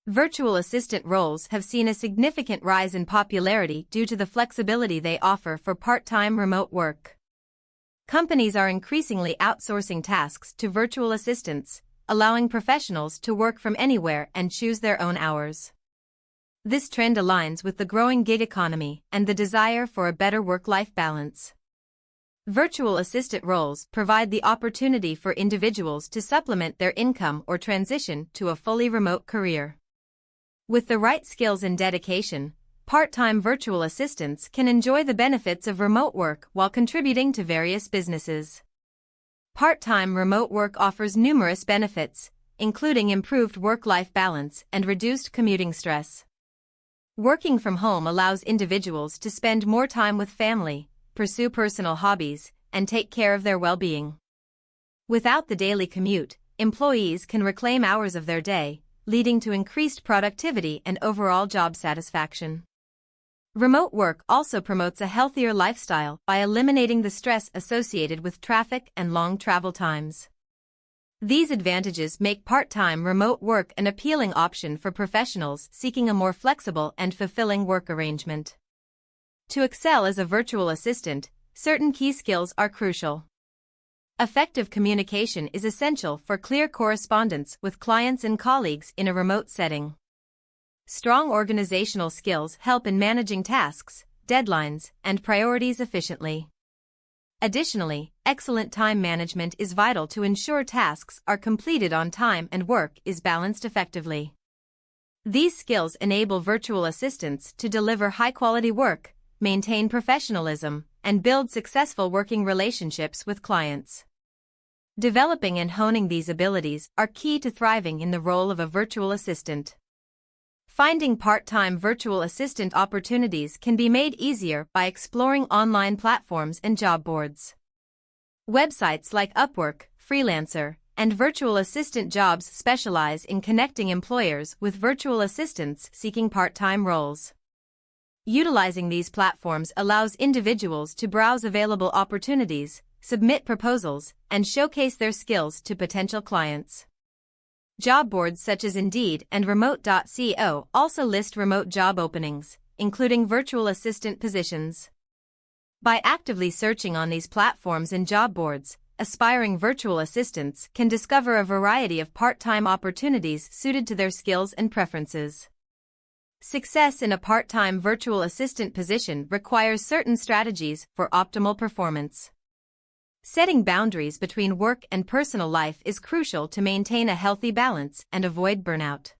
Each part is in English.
Virtual assistant roles have seen a significant rise in popularity due to the flexibility they offer for part-time remote work. Companies are increasingly outsourcing tasks to virtual assistants, allowing professionals to work from anywhere and choose their own hours. This trend aligns with the growing gig economy and the desire for a better work-life balance. Virtual assistant roles provide the opportunity for individuals to supplement their income or transition to a fully remote career. With the right skills and dedication, part-time virtual assistants can enjoy the benefits of remote work while contributing to various businesses. Part-time remote work offers numerous benefits, including improved work-life balance and reduced commuting stress. Working from home allows individuals to spend more time with family, pursue personal hobbies, and take care of their well-being. Without the daily commute, employees can reclaim hours of their day, leading to increased productivity and overall job satisfaction. Remote work also promotes a healthier lifestyle by eliminating the stress associated with traffic and long travel times. These advantages make part-time remote work an appealing option for professionals seeking a more flexible and fulfilling work arrangement. To excel as a virtual assistant, certain key skills are crucial. Effective communication is essential for clear correspondence with clients and colleagues in a remote setting. Strong organizational skills help in managing tasks, deadlines, and priorities efficiently. Additionally, excellent time management is vital to ensure tasks are completed on time and work is balanced effectively. These skills enable virtual assistants to deliver high-quality work, maintain professionalism, and build successful working relationships with clients. Developing and honing these abilities are key to thriving in the role of a virtual assistant. Finding part-time virtual assistant opportunities can be made easier by exploring online platforms and job boards. Websites like Upwork, Freelancer, and virtual assistant jobs specialize in connecting employers with virtual assistants seeking part-time roles. Utilizing these platforms allows individuals to browse available opportunities, submit proposals, and showcase their skills to potential clients. Job boards such as Indeed and Remote.co also list remote job openings, including virtual assistant positions. By actively searching on these platforms and job boards, aspiring virtual assistants can discover a variety of part-time opportunities suited to their skills and preferences. Success in a part-time virtual assistant position requires certain strategies for optimal performance. Setting boundaries between work and personal life is crucial to maintain a healthy balance and avoid burnout.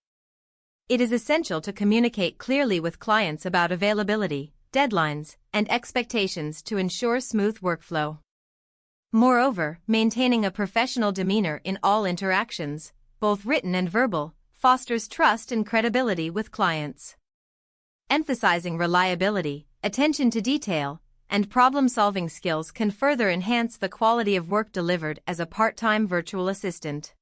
It is essential to communicate clearly with clients about availability, deadlines, and expectations to ensure smooth workflow. Moreover, maintaining a professional demeanor in all interactions, both written and verbal, fosters trust and credibility with clients. Emphasizing reliability, attention to detail, and problem-solving skills can further enhance the quality of work delivered as a part-time virtual assistant.